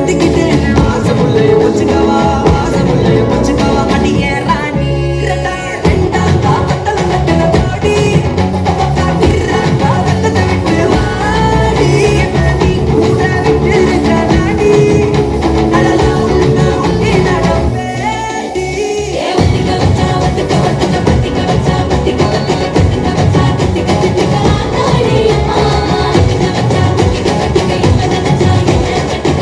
கட்டிக்கிட்டு வாசமுள்ள வச்சுக்கவா வாசமுள்ள வச்சுக்கவா அடியே ராணி ரெண்டா ரெண்டா காத்தல நட்டல பாடி பக்கா திராக்கா ரத்தத்தை விட்டு வாடி நீ கூட விட்டு ஜனாடி அடலா உள்ள உன்னே நடப்பேடி ஏ வத்திக்க வச்சா வத்திக்க வத்திக்க பத்திக்க வச்சா பத்திக்க வத்திக்க கத்திக்க வச்சா கத்திக்க கத்திக்க ஆத்தாடி அம்மா வத்திக்க வச்சா வத்திக்க கத்திக்க என்ன நினைச்சா என்ன கட்டிக்க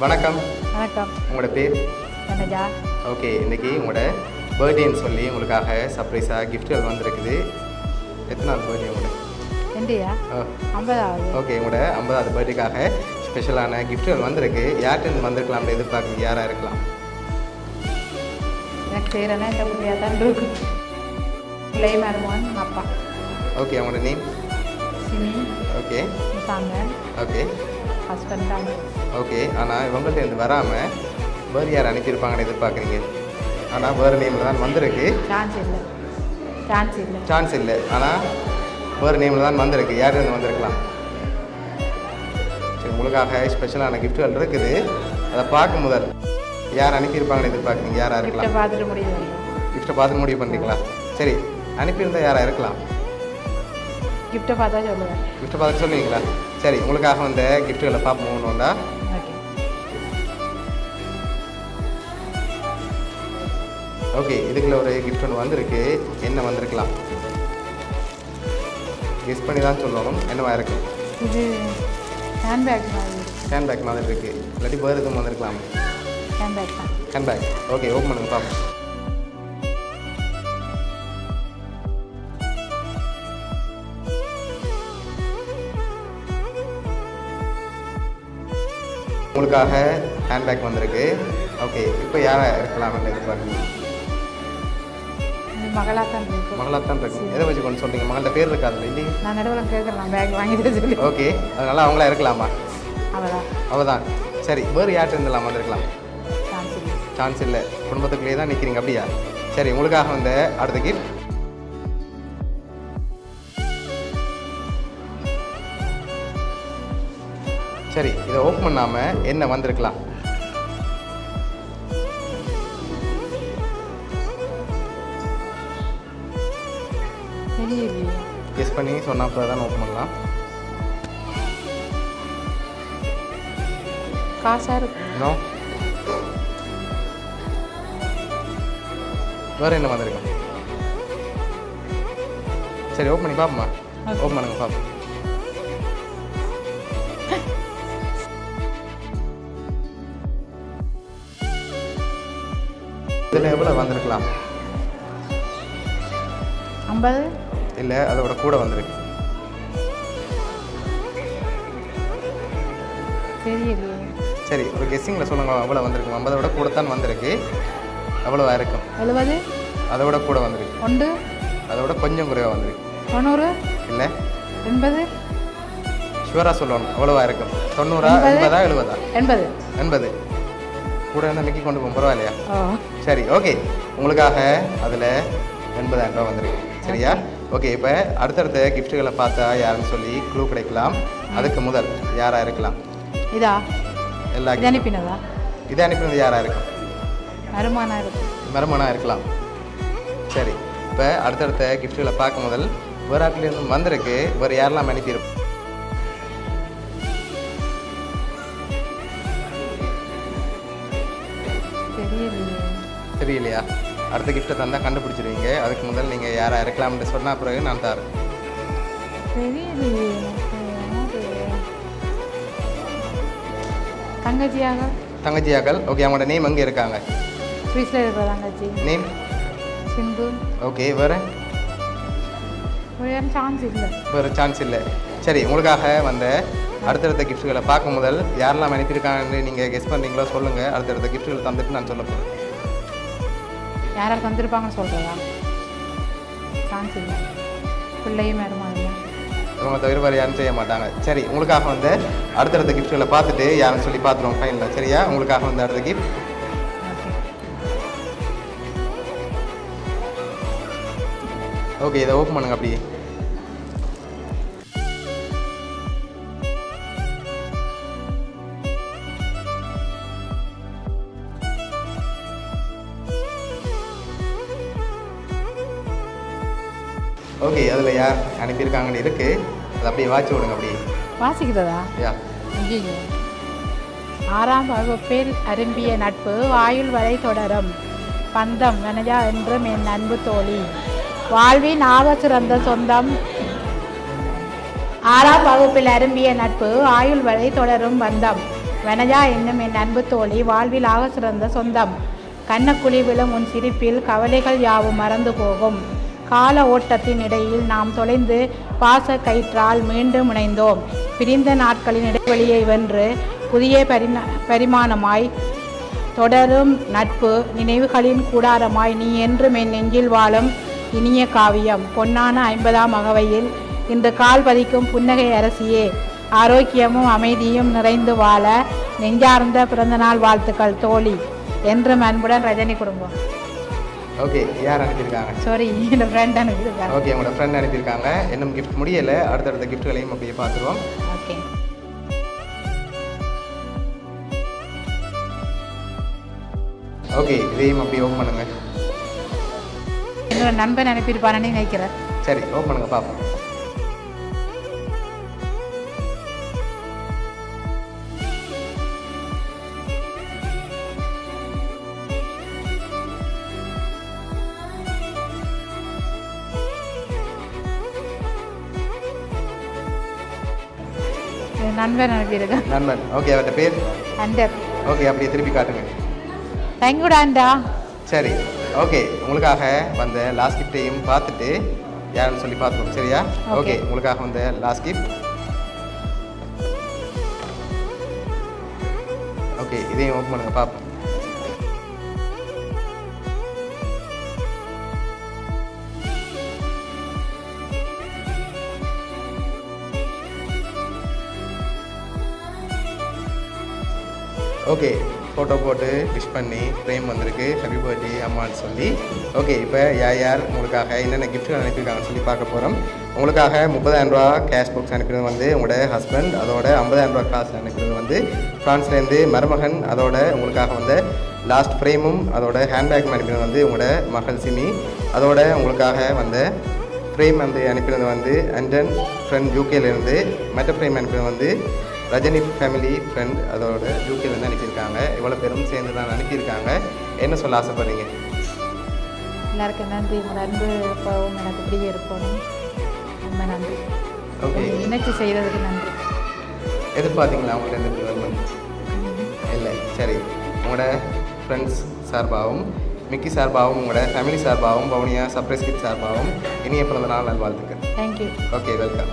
வணக்கம். வணக்கம். உங்களோட பேர்? என்னஜா? ஓகே, இன்றைக்கி உங்களோட பர்த்டேன்னு சொல்லி உங்களுக்காக சர்ப்ரைஸாக கிஃப்ட்கள் வந்திருக்குது. எத்தனாவது பர்த்டே உங்களுக்கு? ரெண்டுயா? 50வது. ஓகே, உங்களோட 50வது பர்த்டேக்காக ஸ்பெஷலான கிஃப்ட்கள் வந்திருக்கு. யார்கிட்ட வந்திருக்கலாம்னு எதிர்பார்க்குறீங்க? யாராக இருக்கலாம்? எனக்கு செய்கிறேன்னா இந்த பிள்ளையாக தான் இருக்கு. பிள்ளை மருமகன் அப்பா. ஓகே, அவங்களோட நேம்? சினி. ஓகே. முசாங்கன். ஓகே. ஹஸ்பண்ட் தான். ஓகே, ஆனால் இவங்கள்ட்ட இருந்து வராமல் வேறு யார் அனுப்பியிருப்பாங்கன்னு எதிர்பார்க்குறீங்க? ஆனால் வேறு நேமில் தான் வந்திருக்கு. சான்ஸ் இல்லை. ஆனால் வேறு நேமில் தான் வந்திருக்கு. யார் இருந்து வந்திருக்கலாம்? சரி, உங்களுக்காக ஸ்பெஷலான கிஃப்ட்கள் இருக்குது. அதை பார்க்கும் முதல் யார் அனுப்பியிருப்பாங்கன்னு எதிர்பார்க்குறீங்க? யாராக இருக்கலாம்? கிஃப்ட்டை பார்த்துட்டு முடிவு பண்ணுறீங்களா? சரி, அனுப்பியிருந்தால் யாராக இருக்கலாம்? கிஃப்ட்டை பார்த்தா சொல்லுவேன். கிஃப்ட்டை பார்த்து சொல்லுவீங்களா? சரி, உங்களுக்காக வந்த கிஃப்ட்டுகளை பார்ப்போம்னுண்டா. ஓகே, இதுக்குள்ள ஒரு கிஃப்ட் ஒன்று வந்திருக்கு. என்ன வந்திருக்கலாம்? கெஸ் பண்ணி தான் சொல்லணும். என்னவா இருக்கு? இது ஹேண்ட்பேக் மாதிரி இருக்குது. இல்லாட்டி வேறு எதுவும் வந்திருக்கலாம்? ஹேண்ட்பேக். ஓகே, ஓப்பன் பண்ணுங்க பார்ப்போம். உங்களுக்காக ஹேண்ட்பேக் வந்திருக்கு. ஓகே, இப்போ யாரை இருக்கலாம்னு எதிர்பார்க்குறீங்க? மகளாக தான் இருக்கு. மகளாக தான் இருக்கு. எதை வச்சு கொண்டு சொல்கிறீங்க? மகளோட பேர் இருக்கா அதில் இல்லையே? நான் நடுவில் கேட்கலாம் பேக் வாங்கிட்டு சொல்லி. ஓகே, அதனால அவங்களா இருக்கலாமா? அவதான் அவதான். சரி, வேறு யார்கிட்ட இருந்தெல்லாம் வந்திருக்கலாம்? சான்ஸ் இல்லை. சான்ஸ் இல்லை, குடும்பத்துக்குள்ளேயே தான் நிற்கிறீங்க அப்படியா? சரி, உங்களுக்காக வந்து அடுத்த கிஃப்ட். சரி, இதை ஓப்பன் பண்ணாமல் என்ன வந்திருக்கலாம்? தெரியலையே. கெஸ் பண்ணி சொன்ன அப்புறம் தான் ஓப்பன் பண்ணலாம். காசாக இருக்கு. இன்னும் வேறு என்ன வந்திருக்கும்? சரி, ஓப்பன் பண்ணி பார்ப்போமா? ஓப்பன் பண்ணுங்க பார்ப்போம். இதில் எவ்வளோ வந்திருக்கலாம்? 50. இல்லை, அதோட கூட வந்திருக்கு. தெரியலையே. சரி, ஒரு கெஸ்ஸிங்கில் சொல்லுங்கள், எவ்வளோ வந்திருக்கு? 50ஓட கூட தான் வந்திருக்கு. எவ்வளோவா இருக்கும்? 70. அதோட கூட வந்திருக்கு. 1. அதோட கொஞ்சம் குறைவாக வந்திருக்கு. 90. இல்லை, 80. ஷுவராக சொல்லணும், எவ்வளோவா இருக்கும்? 90, 80, 70? 80. 80 கூட இருந்தால் நிற்கி கொண்டு போகும், பரவாயில்லையா? ஓ சரி, ஓகே. உங்களுக்காக அதில் 80,000 ரூபா வந்திருக்கு. சரியா? ஓகே, இப்போ அடுத்தடுத்த கிஃப்ட்டுகளை பார்த்தா யாருன்னு சொல்லி க்ளூ கிடைக்கலாம். அதுக்கு முதல் யாராக இருக்கலாம்? இதா எல்லா இது அனுப்பினதா? இதை அனுப்பினது யாராக இருக்கும்? வருமானம் இருக்கு. மருமனாக இருக்கலாம். சரி, இப்போ அடுத்தடுத்த கிஃப்ட்டுகளை பார்க்க முதல் வேறு ஆட்லேருந்து வந்திருக்கு. வேறு யாரெல்லாம் அனுப்பியிருப்போம்? தெரியலையே. தெரியலையா? அடுத்த கிஃப்ட்டை தந்தால் கண்டுபிடிச்சிருவீங்க. அதுக்கு முதல் நீங்கள் யாராக இருக்கலாம்னு சொன்ன பிறகு நான் தரேன். தெரியலையே எனக்கு. தங்கச்சியாக. தங்கச்சியாக்கள். ஓகே, அவங்களோட நேம் எங்கே இருக்காங்க? ஸ்வீஸில் இருக்கிற தங்கச்சி. நேம்? சிந்து. ஓகே, வேறு? வேறு சான்ஸ் இல்லை. வேறு சான்ஸ் இல்லை. சரி, உங்களுக்காக வந்த அடுத்தடுத்த கிஃப்ட்டுகளை பார்க்க முதல் யாரெல்லாம் அனுப்பியிருக்காங்கன்னு நீங்கள் கெஸ் பண்ணுறீங்களோ சொல்லுங்கள். அடுத்தடுத்த கிஃப்ட்டுகளை தந்துட்டு நான் சொல்ல போகிறேன். யாராவது தந்துருப்பாங்கன்னு சொல்கிறதா? சான்ஸ் இல்லை. பிள்ளையும் வருமானம் இல்லை. இவங்க தவிர வேறு யாரும் செய்ய மாட்டாங்க. சரி, உங்களுக்காக வந்து அடுத்தடுத்த கிஃப்ட்டுகளை பார்த்துட்டு யாருன்னு சொல்லி பார்த்துருவோம் ஃபைனலில். சரியா? உங்களுக்காக வந்து அடுத்த கிஃப்ட். ஓகே, இதை ஓப்பன் பண்ணுங்க அப்படியே. ஓகே, அதில் யார் அனுப்பியிருக்காங்கன்னு இருக்குது. அதை அப்படியே வாட்சி விடுங்க அப்படியே. வாசிக்கிறதா? யா. ஐயோ. 6ஆம் வகுப்பில் அரும்பிய நட்பு ஆயுள் வரை தொடரும். பந்தம் வனஜா என்றும் என் அன்பு தோழி. வாழ்வின் ஆக சிறந்த சொந்தம். 6ஆம் வகுப்பில் அரும்பிய நட்பு ஆயுள் வரை தொடரும் பந்தம். வனஜா என்னும் என் அன்பு தோழி வாழ்வில் ஆக சிறந்த சொந்தம். கண்ணக்குழி விழும் உன் சிரிப்பில் கவலைகள் யாவும் மறந்து போகும். கால ஓட்டத்தின் இடையில் நாம் தொலைந்து பாச கயிற்றால் மீண்டும் இணைந்தோம். பிரிந்த நாட்களின் இடைவெளியை வென்று புதிய பரிமாணமாய் தொடரும் நட்பு நினைவுகளின் கூடாரமாய் நீ என்றும் என் நெஞ்சில் வாழும் இனிய காவியம். பொன்னான 50ஆம் அகவையில் இன்று கால் பதிக்கும் புன்னகை அரசியே, ஆரோக்கியமும் அமைதியும் நிறைந்து வாழ நெஞ்சார்ந்த பிறந்தநாள் வாழ்த்துக்கள் தோழி. என்றும் அன்புடன் ரஜினி குடும்பம். ஓகே, யார் அனுப்பியிருக்காங்க? சாரி, என்னோட ஃப்ரெண்ட் அனுப்பியிருக்காங்க. ஓகே, உங்களோட ஃப்ரெண்ட் அனுப்பியிருக்காங்க. இன்னும் கிஃப்ட் முடியலை. அடுத்தடுத்த கிஃப்ட்களையும் அப்படியே பார்த்துருவோம். ஓகே. ஓகே, இதையும் அப்படியே ஓப்பன் பண்ணுங்க. என்னோட நண்பன் அனுப்பியிருப்பானே நினைக்கிறேன். சரி, ஓப்பன் பண்ணுங்க பார்ப்போம். நண்பன் அனுப்பியிருக்கேன். நண்பன். ஓகே, அவர்கிட்ட பேர்? அண்டர். ஓகே, அப்படியே திருப்பி காட்டுங்க. தேங்க்யூடா அண்டா. சரி, ஓகே. உங்களுக்காக வந்த லாஸ்ட் கிஃப்டையும் பார்த்துட்டு யாருன்னு சொல்லி பார்த்துருவோம். சரியா? ஓகே, உங்களுக்காக வந்த லாஸ்ட் கிஃப்ட். ஓகே, இதையும் ஓப்பன் பண்ணுங்க பார்ப்போம். ஓகே, ஃபோட்டோ போட்டு விஷ் பண்ணி ஃப்ரேம் வந்திருக்கு, ஹாப்பி பர்த்டே அம்மான்னு சொல்லி. ஓகே, இப்போ யார் உங்களுக்காக என்னென்ன கிஃப்ட்கள் அனுப்பியிருக்காங்கன்னு சொல்லி பார்க்க போகிறோம். உங்களுக்காக 30,000 ரூபா கேஷ் பாக்ஸ் அனுப்பினது வந்து உங்களோட ஹஸ்பண்ட், அதோட 50,000 ரூபா காசு அனுப்பினது வந்து ஃப்ரான்ஸ்லேருந்து மருமகன், அதோட உங்களுக்காக வந்து லாஸ்ட் ஃப்ரேமும் அதோட ஹேண்ட்பேக் அனுப்பினது வந்து உங்களோட மகள் சிமி, அதோட உங்களுக்காக வந்து ஃப்ரேம் வந்து அனுப்பினது வந்து அண்டன் ஃப்ரெண்ட் யூகேலேருந்து, மற்ற ஃப்ரேம் அனுப்பினது வந்து ரஜினி ஃபேமிலி ஃப்ரெண்ட், அதோட யூகேலேருந்து அனுப்பியிருக்காங்க. இவ்வளோ பேரும் சேர்ந்து தான் அனுப்பியிருக்காங்க. என்ன சொல்ல ஆசைப்படுறீங்க? எல்லாருக்கும் நன்றி. உங்கள் அன்பு எப்பவும் எனக்கு இப்படியே இருக்கணும். ரொம்ப நன்றி. ஓகே, நினைச்சு செய்கிறதுக்கு நன்றி. எதிர்பார்த்தீங்களா அவங்கள்ட்ட இருந்து டெவலப்மெண்ட்? இல்லை. சரி, உங்களோட ஃப்ரெண்ட்ஸ் சார்பாகவும் மிக்கி சார்பாகவும் உங்களோட ஃபேமிலி சார்பாகவும் பவுனியா சர்ப்ரைஸ் கிட் சார்பாகவும் இனிய பிறந்த நாள் நல்வாழ்த்துக்கள். தேங்க்யூ. Okay, welcome.